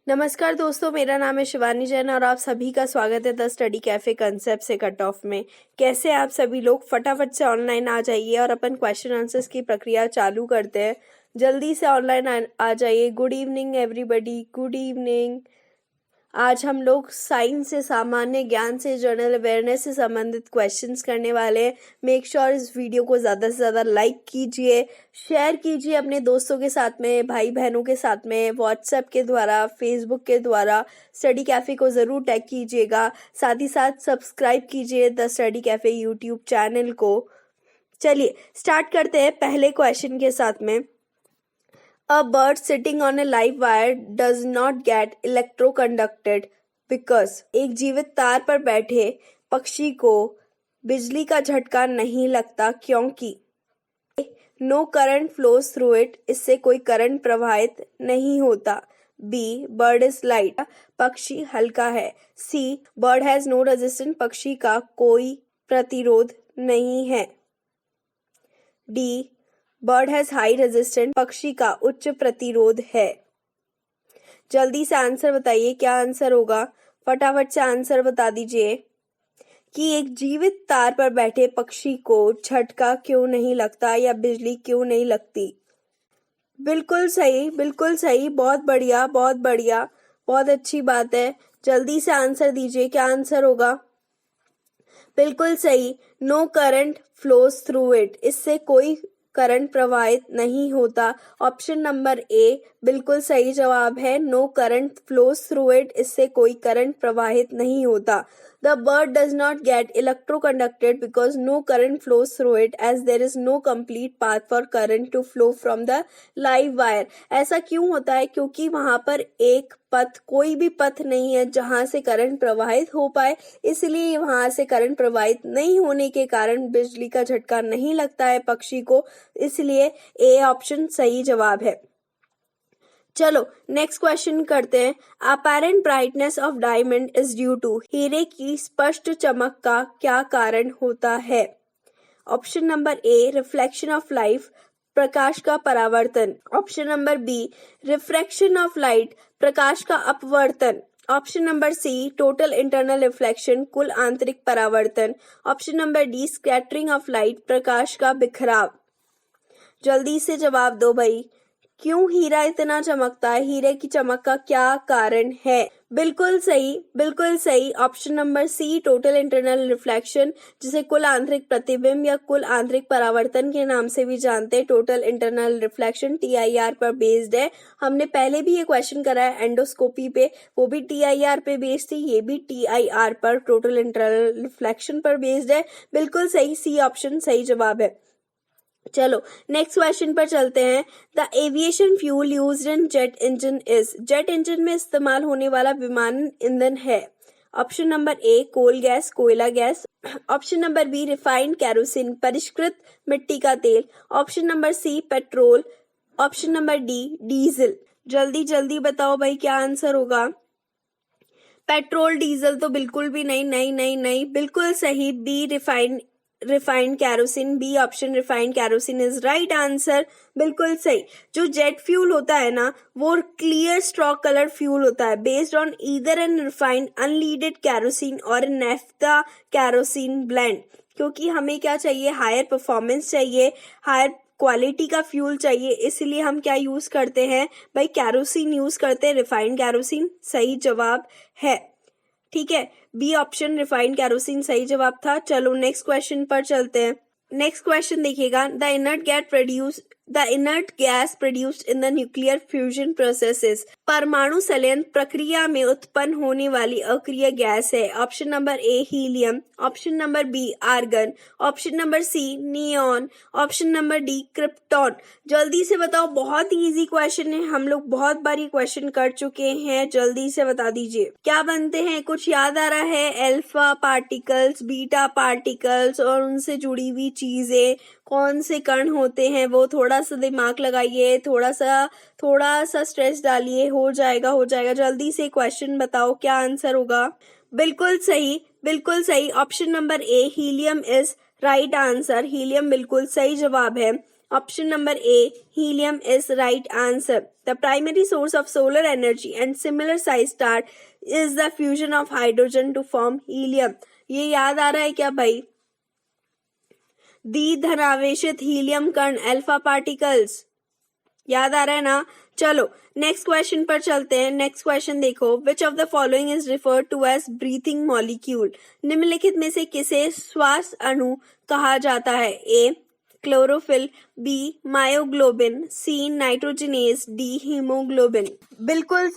नमस्कार दोस्तों, मेरा नाम है शिवानी जैन और आप सभी का स्वागत है द स्टडी कैफे कंसेप्ट से कट ऑफ में। कैसे आप सभी लोग फटाफट से ऑनलाइन आ जाइए और अपन क्वेश्चन आंसर्स की प्रक्रिया चालू करते हैं। जल्दी से ऑनलाइन आ जाइए। Good evening everybody, good evening. आज हम लोग साइंस से, सामान्य ज्ञान से, जनरल अवेयरनेस से संबंधित क्वेश्चंस करने वाले हैं। मेक श्योर इस वीडियो को ज़्यादा से ज़्यादा लाइक कीजिए, शेयर कीजिए अपने दोस्तों के साथ में, भाई बहनों के साथ में, व्हाट्सएप के द्वारा, फेसबुक के द्वारा। स्टडी कैफ़े को ज़रूर टैग कीजिएगा। साथ ही साथ सब्सक्राइब कीजिए the study cafe YouTube channel को। चलिए स्टार्ट करते हैं पहले क्वेश्चन के साथ में। A bird sitting on a live wire does not get electroconducted because एक जीवित तार पर बैठे पक्षी को बिजली का झटका नहीं लगता क्योंकि no current flows through it, इससे कोई करंट प्रवाहित नहीं होता। B, बर्ड इज लाइट, पक्षी हल्का है। C, bird has no resistance, पक्षी का कोई प्रतिरोध नहीं है। D, bird has high resistance, पक्षी का उच्च प्रतिरोध है। जल्दी से आंसर बताइए, क्या आंसर होगा? फटाफट से आंसर बता दीजिए कि एक जीवित तार पर बैठे पक्षी को झटका क्यों नहीं लगता या बिजली क्यों नहीं लगती। बिल्कुल सही, बिल्कुल सही, बहुत बढ़िया, बहुत बढ़िया, बहुत अच्छी बात है। जल्दी से आंसर दीजिए, क्या आंसर होगा? बिल्कुल सही, no current flows through it, इससे कोई करंट प्रवाहित नहीं होता। ऑप्शन नंबर ए बिल्कुल सही जवाब है। No current flows through it, इससे कोई करंट प्रवाहित नहीं होता। The bird does not get electroconducted because no current flows through it as there is no complete path for current to flow from the live wire. ऐसा क्यों होता है? क्योंकि वहां पर एक पथ, कोई भी पथ नहीं है जहां से करंट प्रवाहित हो पाए, इसलिए वहां से करंट प्रवाहित नहीं होने के कारण बिजली का झटका नहीं लगता है पक्षी को, इसलिए ए ऑप्शन सही जवाब है। चलो नेक्स्ट क्वेश्चन करते हैं। Apparent brightness of diamond is due to, हीरे की स्पष्ट चमक का क्या कारण होता है? Option number A reflection of light, प्रकाश का परावर्तन। Option number B refraction of light, प्रकाश का अपवर्तन। Option number C total internal reflection, कुल आंतरिक परावर्तन। Option number D scattering of light, प्रकाश का बिखराव। जल्दी से जवाब दो भाई, क्यों हीरा इतना चमकता है? हीरे की चमक का क्या कारण है? बिल्कुल सही, बिल्कुल सही, option number C total internal reflection, जिसे कुल आंतरिक प्रतिबिंब या कुल आंतरिक परावर्तन के नाम से भी जानते हैं। टोटल इंटरनल रिफ्लेक्शन TIR पर बेस्ड है। हमने पहले भी ये क्वेश्चन करा है एंडोस्कोपी पे, वो भी TIR पे बेस्ड थी, ये भी TIR पर टोटल इंटरनल रिफ्लेक्शन पर बेस्ड है। बिल्कुल सही, सी ऑप्शन सही जवाब है। चलो नेक्स्ट क्वेश्चन पर चलते हैं। The aviation fuel used in jet engine is, jet engine में इस्तेमाल होने वाला विमानन ईंधन है। Option number A coal gas, कोयला gas. Option number B refined kerosene, परिष्कृत मिट्टी का तेल। Option number C petrol. Option number D diesel. जल्दी जल्दी बताओ भाई, क्या आंसर होगा? पेट्रोल डीजल तो बिल्कुल भी नहीं, नहीं नहीं नहीं, बिल्कुल सही, B refined kerosene, B option refined kerosene is right answer. बिल्कुल सही। जो जेट फ्यूल होता है ना, वो क्लियर स्ट्रॉ कलर फ्यूल होता है, based on either an refined unleaded kerosene और नेफ्था कैरोसिन ब्लेंड। क्योंकि हमें क्या चाहिए? हायर परफॉर्मेंस चाहिए, हायर क्वालिटी का फ्यूल चाहिए, इसलिए हम क्या यूज करते हैं भाई? कैरोसिन यूज करते हैं, रिफाइंड कैरोसिन सही जवाब है। ठीक है, बी ऑप्शन रिफाइंड कैरोसिन सही जवाब था। चलो नेक्स्ट क्वेश्चन पर चलते हैं। नेक्स्ट क्वेश्चन देखिएगा। The inert gas produced in the nuclear fusion processes, परमाणु संलयन प्रक्रिया में उत्पन्न होने वाली अक्रिय गैस है। Option number A helium, option number B argon, option number C neon, option number D krypton. जल्दी से बताओ, बहुत ही इजी क्वेश्चन है, हम लोग बहुत बार ये क्वेश्चन कर चुके हैं। जल्दी से बता दीजिए क्या बनते हैं, कुछ याद आ रहा है? अल्फा पार्टिकल्स, बीटा पार्टिकल्स और उनसे जुड़ी हुई चीजें, कौन से कण होते हैं वो? थोड़ा सा दिमाग लगाइए, थोड़ा सा स्ट्रेस डालिए, हो जाएगा हो जाएगा। जल्दी से क्वेश्चन बताओ, क्या आंसर होगा? बिल्कुल सही, बिल्कुल सही, option number A helium is right answer. Helium बिल्कुल सही जवाब है। Option number A, helium is right answer. The primary source of solar energy and similar sized star is the fusion of hydrogen to form helium. ये याद आ रहा है क्या भाई? द्विधनावेशित हीलियम कण अल्फा पार्टिकल्स, याद आ रहा है ना? चलो नेक्स्ट क्वेश्चन पर चलते हैं. नेक्स्ट क्वेश्चन देखो, which of the following is referred to as breathing molecule. निम्नलिखित में से किसे श्वास अणु कहा जाता है? A chlorophyll, B myoglobin, C nitrogenase, D haemoglobin. बिल्कुल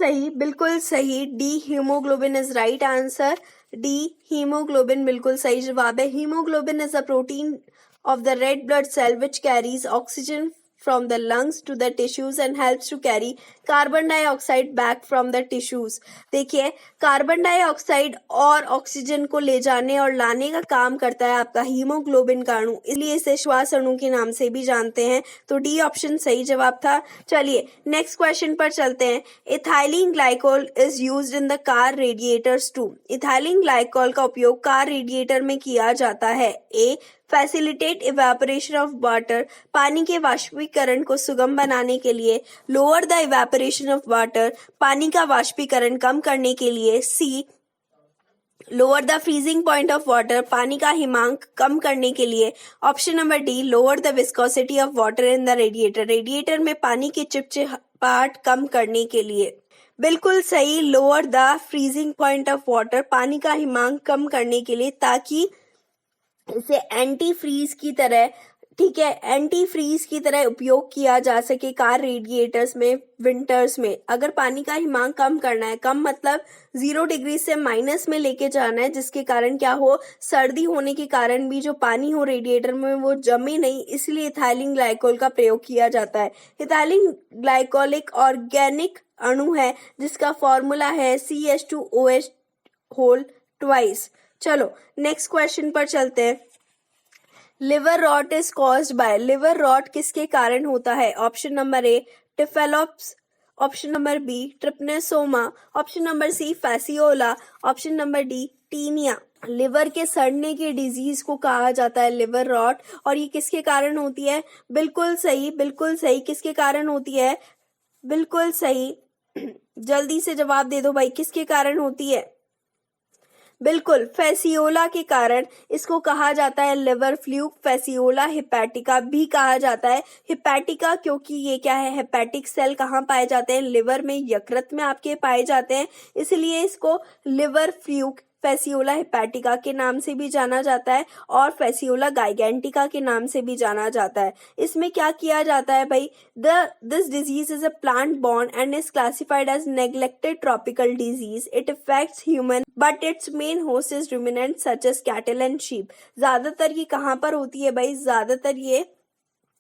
सही, D haemoglobin is right answer. D haemoglobin बिल्कुल सही जवाब है. Haemoglobin is a protein of the red blood cell which carries oxygen from the lungs to the tissues and helps to carry carbon dioxide back from the tissues. देखिए, carbon dioxide और oxygen को ले जाने और लाने का काम करता है आपका हीमोग्लोबिन का अणु, इसलिए इसे श्वास अणु के नाम से भी जानते हैं. तो डी ऑप्शन सही जवाब था. चलिए नेक्स्ट क्वेश्चन पर चलते हैं. Ethylene glycol is used in the car radiators to. Ethylene glycol का उपयोग कार रेडिएटर में किया जाता है. A facilitate evaporation of water, पानी के वाष्पीकरण को सुगम बनाने के लिए. Lower the evaporation of water, पानी का वाष्पीकरण कम करने के लिए. C lower the freezing point of water, पानी का हिमांक कम करने के लिए. Option number D lower the viscosity of water in the radiator, radiator में पानी की चिपचिपाहट कम करने के लिए. बिल्कुल सही, lower the freezing point of water, पानी का हिमांक कम करने के लिए, ताकि इसे एंटी फ्रीज की तरह, ठीक है, एंटी फ्रीज की तरह उपयोग किया जा सके कार रेडिएटर्स में विंटर्स में. अगर पानी का हिमांक कम करना है, कम मतलब 0 डिग्री से माइनस में लेके जाना है, जिसके कारण क्या हो, सर्दी होने के कारण भी जो पानी हो रेडिएटर में वो जमे नहीं, इसलिए इथाइलिन ग्लाइकोल का प्रयोग किया जाता है. इथाइलिन ग्लाइकोल एक ऑर्गेनिक अणु है जिसका फॉर्मूला है CH2OH होल ट्वाइस. चलो नेक्स्ट क्वेश्चन पर चलते हैं. Liver rot is caused by, liver rot किसके कारण होता है? Option number A typhlops, option number B trypanosoma, option number C fasciola, option number D taenia. Liver के सड़ने की डिजीज को कहा जाता है लिवर रॉट, और ये किसके कारण होती है? बिल्कुल सही, किसके कारण होती है? बिल्कुल सही, जल्दी से जवाब दे दो भाई, किसके कारण होती है? बिल्कुल फैसियोला के कारण. इसको कहा जाता है लिवर फ्लूक. फैसियोला हिपैटिका भी कहा जाता है. हिपैटिका क्योंकि ये क्या है, हेपेटिक सेल कहाँ पाए जाते हैं? लिवर में, यकृत में आपके पाए जाते हैं, इसलिए इसको लिवर फ्लूक फैसियोला हिपैटिका के नाम से भी जाना जाता है और फैसियोला गाइगेंटिका के नाम से भी जाना जाता है. इसमें क्या किया जाता है भाई? This disease is a plant born and is classified as neglected tropical disease. It affects human but it's main host is ruminant such as cattle and sheep. ज्यादातर ये कहाँ पर होती है भाई? ज्यादातर ये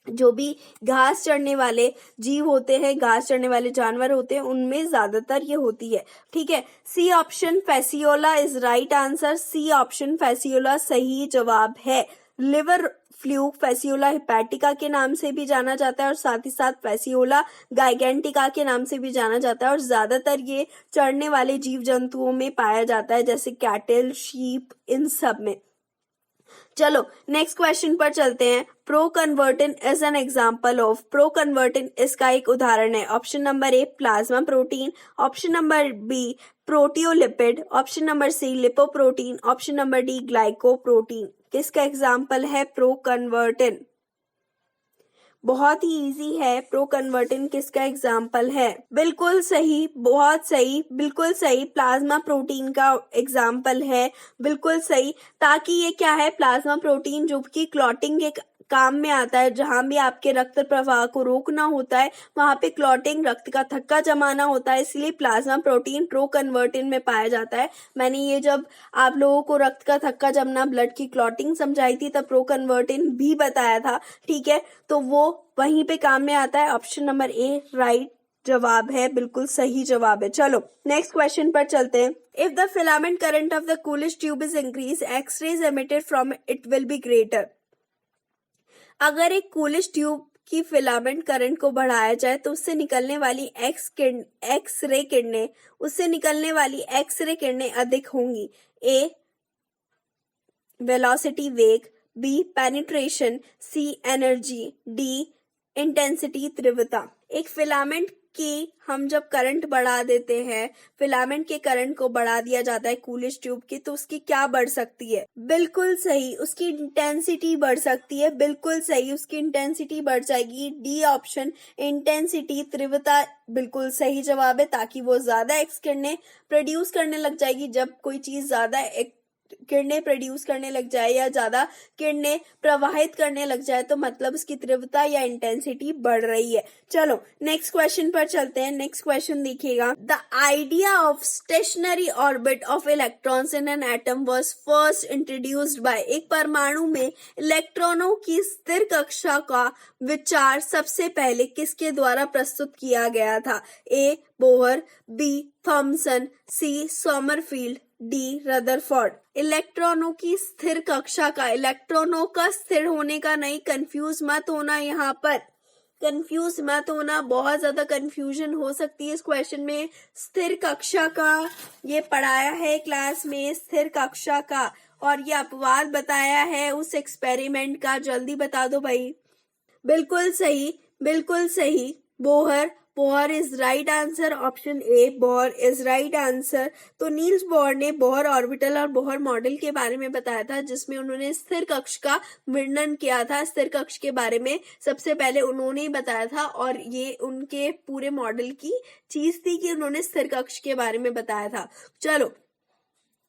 जो भी घास चढ़ने वाले जीव होते हैं, घास चढ़ने वाले जानवर होते हैं, उनमें ज्यादातर ये होती है. ठीक है, C option fasciola is right answer. C option fasciola सही जवाब है. लिवर फ्लूक फैसियोला हिपैटिका के नाम से भी जाना जाता है और साथ ही साथ फैसियोला गाइगेंटिका के नाम से भी जाना जाता है, और ज्यादातर ये चढ़ने वाले जीव जंतुओं में पाया जाता है, जैसे कैटल, शीप, इन सब में. चलो नेक्स्ट क्वेश्चन पर चलते हैं. Proconvertin is an example of. Proconvertin इसका एक उदाहरण है. Option number A plasma protein, option number B proteolipid, option number C lipoprotein, option number D glycoprotein. किसका एग्जाम्पल है प्रोकन्वर्टिन? बहुत ही इजी है. प्रोकन्वर्टिन किसका एग्जाम्पल है? बिल्कुल सही, बहुत सही, बिल्कुल सही, प्लाज्मा प्रोटीन का एग्जाम्पल है. बिल्कुल सही, ताकि ये क्या है, प्लाज्मा प्रोटीन जो कि क्लॉटिंग के काम में आता है. जहां भी आपके रक्त प्रवाह को रोकना होता है, वहां पे क्लॉटिंग, रक्त का थक्का जमाना होता है, इसलिए प्लाज्मा प्रोटीन प्रोकन्वर्टिन में पाया जाता है. मैंने ये जब आप लोगों को रक्त का थक्का जमना, ब्लड की क्लॉटिंग समझाई थी, तब प्रोकन्वर्टिन भी बताया था. ठीक है, तो वो वहीं पे काम में आता है. ऑप्शन नंबर ए राइट जवाब है, बिल्कुल सही जवाब है. चलो नेक्स्ट क्वेश्चन पर चलते हैं. If the filament current of the Coolidge tube is increase, X rays emitted from it will be greater. अगर एक कूलिश ट्यूब की फिलामेंट करंट को बढ़ाया जाए तो उससे निकलने वाली एक्स-रे किरणें अधिक होंगी. ए वेलोसिटी वेग, बी पेनिट्रेशन, सी एनर्जी, डी इंटेंसिटी तीव्रता। एक फिलामेंट की हम जब करंट बढ़ा देते हैं, फिलामेंट के करंट को बढ़ा दिया जाता है कूलिश ट्यूब की, तो उसकी क्या बढ़ सकती है? बिल्कुल सही, उसकी इंटेंसिटी बढ़ सकती है। बिल्कुल सही, उसकी इंटेंसिटी बढ़ जाएगी। डी ऑप्शन, इंटेंसिटी तीव्रता बिल्कुल सही जवाब है, ताकि वो ज्यादा एक्स किरणें प्रोड्यूस करने लग जाएगी। जब कोई चीज ज्यादा किरणें प्रोड्यूस करने लग जाए या ज्यादा किरणें प्रवाहित करने लग जाए, तो मतलब उसकी तीव्रता या इंटेंसिटी बढ़ रही है। चलो नेक्स्ट क्वेश्चन पर चलते हैं। नेक्स्ट क्वेश्चन देखिएगा। The idea of stationery orbit of electrons in an atom was first introduced by. एक परमाणु में इलेक्ट्रॉनों की स्थिर कक्षा का विचार सबसे पहले किसके द्वारा प्रस्तुत किया गया था? ए बोहर, बी थॉमसन, सी सोमरफील्ड, डी रदरफोर्ड। इलेक्ट्रॉनों की स्थिर कक्षा का, इलेक्ट्रॉनों का स्थिर होने का नहीं, कंफ्यूज मत होना, यहाँ पर कंफ्यूज मत होना, बहुत ज्यादा कंफ्यूजन हो सकती है इस क्वेश्चन में। स्थिर कक्षा का ये पढ़ाया है क्लास में, स्थिर कक्षा का, और ये अपवाद बताया है उस एक्सपेरिमेंट का। जल्दी बता दो भाई। बिल्कुल सही, बिल्कुल सही, Bohr. Bohr is right answer, option A Bohr is right answer. तो नील्स बोहर ने बोहर ऑर्बिटल और बोहर मॉडल के बारे में बताया था, जिसमें उन्होंने स्थिर कक्ष का वर्णन किया था। स्थिर कक्ष के बारे में सबसे पहले उन्होंने ही बताया था, और ये उनके पूरे मॉडल की चीज थी कि उन्होंने स्थिर कक्ष के बारे में बताया था। चलो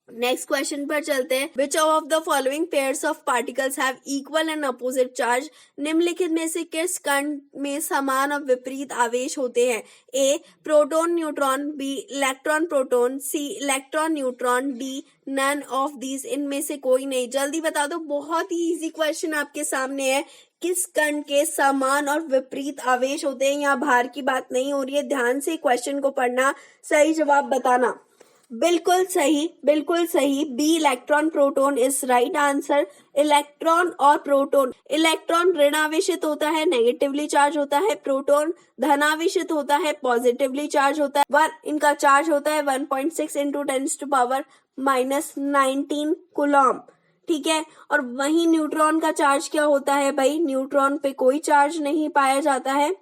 नेक्स्ट क्वेश्चन पर चलते हैं। विच of the following pairs of particles have equal and opposite charge. निम्नलिखित में से किस कण में समान और विपरीत आवेश होते हैं? A proton neutron, B electron proton, C electron neutron, D none of these. इनमें से कोई नहीं। जल्दी बता दो, बहुत ही इजी क्वेश्चन आपके सामने है। किस कण के समान और विपरीत आवेश होते हैं? यहाँ भार की बात नहीं हो रही है, ध्यान से क्वेश्चन को पढ़ना, सही जवाब बताना। बिल्कुल सही, बिल्कुल सही, B electron proton is right answer. Electron और प्रोटॉन, इलेक्ट्रॉन ऋणावेशित होता है, नेगेटिवली चार्ज होता है। प्रोटॉन धनावेशित होता है, पॉजिटिवली चार्ज होता है। इनका चार्ज होता है 1.6 इंटू 10⁻⁻19 कूलम, ठीक है। और वही न्यूट्रॉन का चार्ज क्या होता है भाई? न्यूट्रॉन पे कोई चार्ज नहीं पाया जाता है,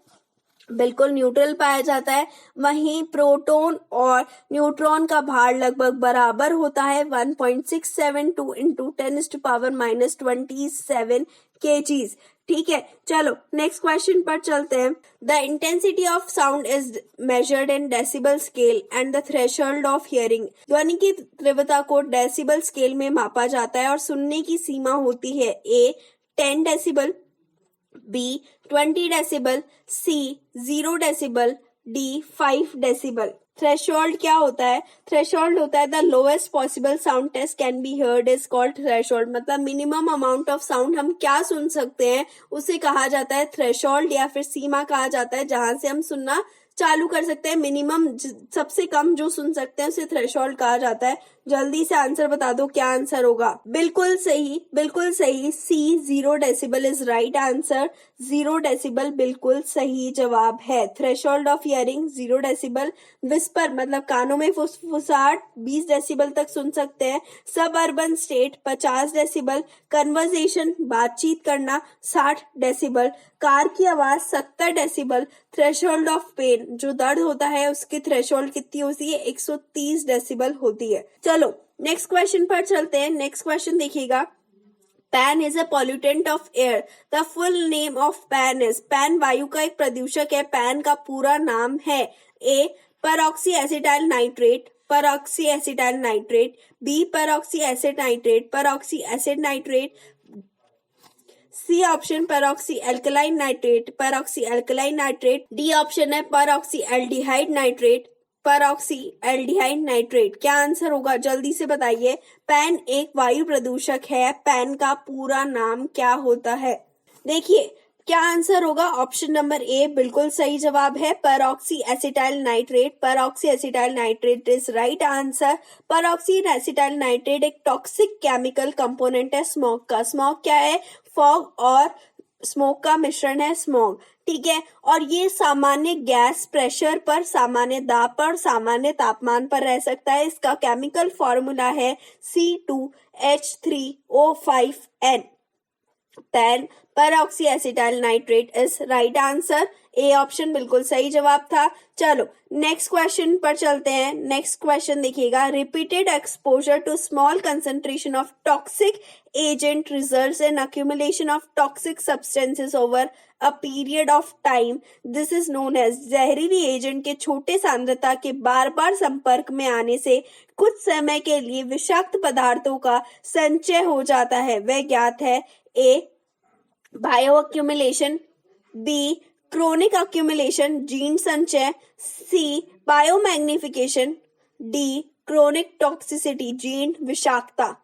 बिल्कुल न्यूट्रल पाया जाता है। वहीं प्रोटॉन और न्यूट्रॉन का भार लगभग बराबर होता है, 1.672 इंटू 10⁻⁻27 kgs, ठीक है। चलो नेक्स्ट क्वेश्चन पर चलते हैं। The intensity of sound is measured in decibel scale and the threshold of hearing. ध्वनि की तीव्रता को डेसिबल स्केल में मापा जाता है और सुनने की सीमा होती है। A 10 decibel, B 20 decibel, C 0 decibel, D 5 decibel. Threshold क्या होता है? थ्रेशोल्ड होता है the lowest possible sound test can be heard is called threshold. मतलब मिनिमम अमाउंट ऑफ साउंड हम क्या सुन सकते हैं उसे कहा जाता है थ्रेशोल्ड, या फिर सीमा कहा जाता है जहां से हम सुनना चालू कर सकते हैं। मिनिमम सबसे कम जो सुन सकते हैं उसे थ्रेशोल्ड कहा जाता है। जल्दी से आंसर बता दो, क्या आंसर होगा? बिल्कुल सही, बिल्कुल सही, सी 0 decibel is right answer. 0 decibel बिल्कुल सही जवाब है। Threshold of hearing 0 decibel. Whisper मतलब कानों में फुसफुसाहट 20 डेसिबल तक सुन सकते हैं। सब अर्बन स्टेट 50 डेसिबल। कन्वर्सेशन बातचीत करना 60 डेसिबल। कार की आवाज 70 डेसिबल। थ्रेशोल्ड ऑफ पेन जो दर्द होता है उसकी थ्रेशोल्ड कितनी होती है? 130 डेसिबल होती है। चलो नेक्स्ट क्वेश्चन पर चलते हैं। नेक्स्ट क्वेश्चन देखिएगा। Pan is a pollutant of air. The full name of pan is. Pan वायु का एक प्रदूषक है। पैन का पूरा नाम है A peroxy acetyl nitrate, peroxy acetyl nitrate, B peroxy acid nitrate, peroxy acid nitrate, C option peroxy alkaline nitrate, peroxy alkaline nitrate, D option है peroxy aldehyde nitrate, peroxy aldehyde nitrate. क्या answer होगा? जल्दी से बताइए। Pan एक वायु प्रदूषक है, पैन का पूरा नाम क्या होता है? देखिए क्या आंसर होगा? ऑप्शन नंबर ए बिल्कुल सही जवाब है, परऑक्सी acetyl nitrate. Peroxy acetyl nitrate is right answer. परऑक्सी acetyl nitrate एक टॉक्सिक केमिकल कंपोनेंट है स्मोक का। स्मोक क्या है? फॉग और स्मोक का मिश्रण है स्मॉग, ठीक है। और ये सामान्य गैस प्रेशर पर, सामान्य दाब पर, सामान्य तापमान पर रह सकता है। इसका केमिकल फॉर्मूला है C2H3O5N। Then peroxy acetyl nitrate is right answer. A option बिल्कुल सही जवाब था। चलो नेक्स्ट क्वेश्चन पर चलते हैं। नेक्स्ट क्वेश्चन देखिएगा, repeated exposure to small concentration of toxic agent results in accumulation of toxic substances over a period of time, this is known as. जहरीली एजेंट के छोटे सांद्रता के बार बार संपर्क में आने से कुछ समय के लिए विषाक्त पदार्थों का संचय हो जाता है, वह ज्ञात है। A bio accumulation, B chronic accumulation जीन संचय, C biomagnification, D chronic toxicity जीन विषाक्तता।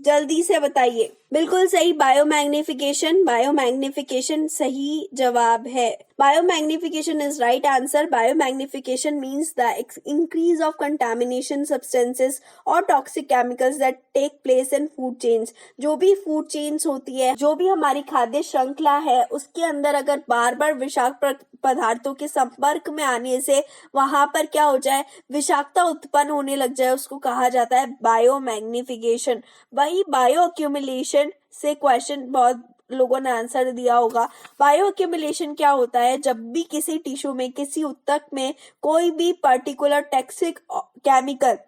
जल्दी से बताइए। बिल्कुल सही, बायोमैग्निफिकेशन। बायोमैग्निफिकेशन सही जवाब है। Biomagnification is right answer. Biomagnification means the increase of contamination substances और toxic chemicals that take place in food chains. जो भी फूड चेन्स होती है, जो भी हमारी खाद्य श्रृंखला है, उसके अंदर अगर बार बार विषाक्त पदार्थों के संपर्क में आने से वहां पर क्या हो जाए, विषाक्तता उत्पन्न होने लग जाए, उसको कहा जाता है बायोमैग्निफिकेशन। वही बायो अक्यूमुलेशन से क्वेश्चन बहुत लोगों ने आंसर दिया होगा। बायो अक्यूमुलेशन क्या होता है, जब भी किसी टिश्यू में, किसी ऊतक में कोई भी पर्टिकुलर टॉक्सिक केमिकल,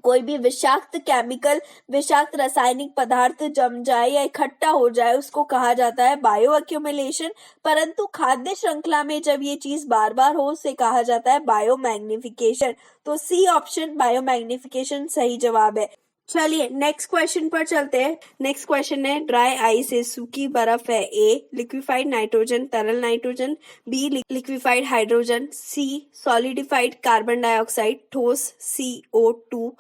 कोई भी विषाक्त केमिकल, विषाक्त रासायनिक पदार्थ जम जाए या इकट्ठा हो जाए, उसको कहा जाता है बायो अक्यूमुलेशन। परंतु खाद्य श्रृंखला में जब ये चीज बार बार हो, उसे कहा जाता है बायोमैग्निफिकेशन। तो सी ऑप्शन बायोमैग्निफिकेशन सही जवाब है। चलिए नेक्स्ट क्वेश्चन पर चलते हैं। नेक्स्ट क्वेश्चन है, ड्राई आइस है, सूखी बर्फ है। ए लिक्विफाइड नाइट्रोजन, तरल nitrogen, B liquefied hydrogen, C solidified carbon dioxide ठोस CO2,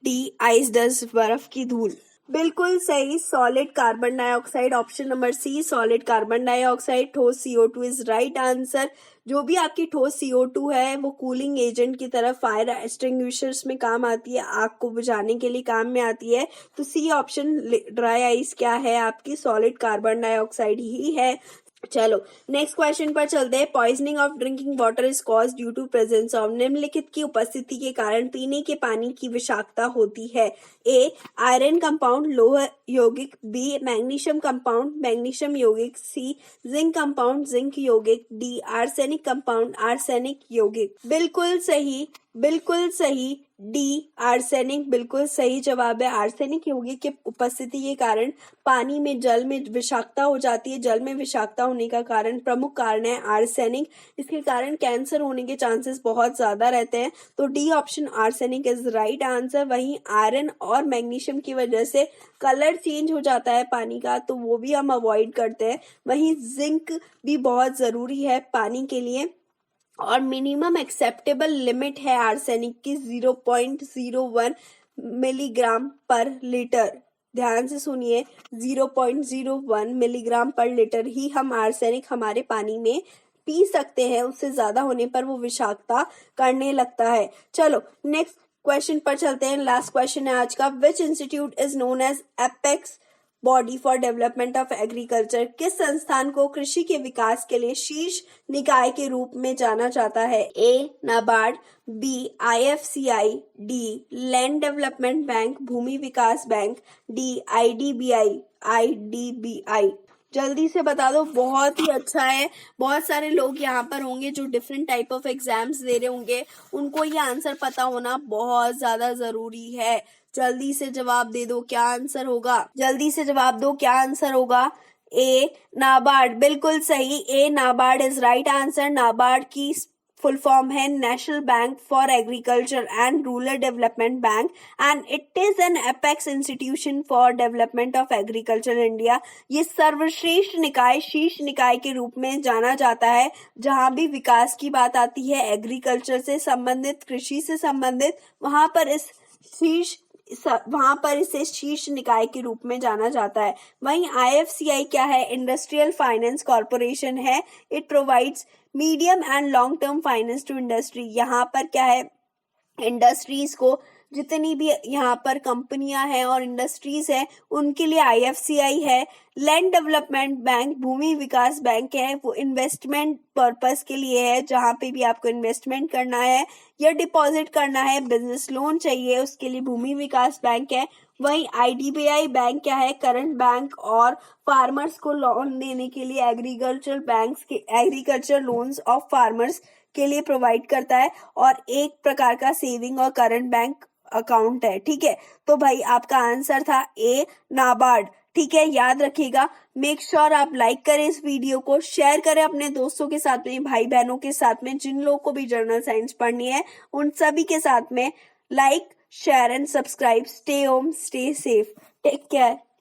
डी आइस डस्ट बर्फ की धूल। बिल्कुल सही, solid carbon dioxide. Option number C solid carbon dioxide ठोस CO2 इज राइट आंसर। जो भी आपकी ठोस CO2 है वो कूलिंग एजेंट की तरह फायर एक्सटिंग्विशर्स में काम आती है, आग को बुझाने के लिए काम में आती है। तो सी ऑप्शन ड्राई आइस क्या है आपकी, सॉलिड कार्बन डाइऑक्साइड ही है। चलो नेक्स्ट क्वेश्चन पर चलते हैं। Poisoning of drinking water is cause due to presence of, निम्नलिखित की उपस्थिति के कारण पीने के पानी की विषाक्तता होती है। ए आयरन कंपाउंड लौह यौगिक, बी मैग्नीशियम कंपाउंड मैग्नीशियम यौगिक, सी जिंक कंपाउंड जिंक यौगिक, डी आर्सेनिक कंपाउंड आर्सेनिक यौगिक। बिल्कुल सही, बिल्कुल सही, डी आर्सेनिक बिल्कुल सही जवाब है। आर्सेनिक यौगिक के उपस्थिति के कारण पानी में, जल में विषाक्तता हो जाती है। जल में विषाक्तता होने का कारण, प्रमुख कारण है आर्सेनिक। इसके कारण कैंसर होने के चांसेस बहुत ज्यादा रहते हैं। तो D option arsenic is right answer. वहीं आयरन और मैग्नीशियम की वजह से कलर चेंज हो जाता है पानी का, तो वो भी हम अवॉइड करते हैं। वहीं जिंक भी बहुत जरूरी है पानी के लिए, और मिनिमम एक्सेप्टेबल लिमिट है आर्सेनिक की 0.01 मिलीग्राम पर लीटर। ध्यान से सुनिए, 0.01 मिलीग्राम पर लीटर ही हम आर्सेनिक हमारे पानी में पी सकते हैं। उससे ज्यादा होने पर वो विषाक्तता करने लगता है। चलो नेक्स्ट क्वेश्चन पर चलते हैं। लास्ट क्वेश्चन है आज का, which institute is known as apex body for development of agriculture. किस संस्थान को कृषि के विकास के लिए शीर्ष निकाय के रूप में जाना जाता है। A NABARD, B IFCI, D land development bank भूमि विकास बैंक, डी IDBI। जल्दी से बता दो, बहुत ही अच्छा है। बहुत सारे लोग यहाँ पर होंगे जो डिफरेंट टाइप ऑफ एग्जाम्स दे रहे होंगे, उनको ये आंसर पता होना बहुत ज्यादा जरूरी है। जल्दी से जवाब दे दो, क्या आंसर होगा, जल्दी से जवाब दो, क्या आंसर होगा। ए नाबार्ड बिल्कुल सही, A NABARD is right answer. NABARD की फुल फॉर्म है national bank for agriculture and rural development bank, and it is an apex institution for development of agriculture India. ये सर्वश्रेष्ठ निकाय, शीर्ष निकाय के रूप में जाना जाता है। जहां भी विकास की बात आती है, एग्रीकल्चर से संबंधित, कृषि से संबंधित, वहां पर इसे शीर्ष निकाय के रूप में जाना जाता है। वहीं IFCI क्या है, इंडस्ट्रियल फाइनेंस कॉर्पोरेशन है। It provides medium and long term finance to industry. यहाँ पर क्या है, इंडस्ट्रीज को, जितनी भी यहाँ पर कंपनियां हैं और इंडस्ट्रीज है, उनके लिए IFCI है। लैंड डेवलपमेंट बैंक भूमि विकास बैंक है, वो इन्वेस्टमेंट पर्पस के लिए है। जहाँ पे भी आपको इन्वेस्टमेंट करना है या डिपॉजिट करना है, बिजनेस लोन चाहिए, उसके लिए भूमि विकास बैंक है। वहीं IDBI बैंक क्या है, करंट बैंक और फार्मर्स को लोन देने के लिए एग्रीकल्चर लोन्स ऑफ फार्मर्स के लिए प्रोवाइड करता है और एक प्रकार का सेविंग और करंट बैंक अकाउंट है। ठीक है, तो भाई आपका आंसर था ए, नाबार्ड। ठीक है, याद रखिएगा। मेक श्योर आप लाइक करें इस वीडियो को, शेयर करें अपने दोस्तों के साथ में, भाई बहनों के साथ में, जिन लोगों को भी जनरल साइंस पढ़नी है उन सभी के साथ में। Like, share and subscribe. Stay home, stay safe, take care.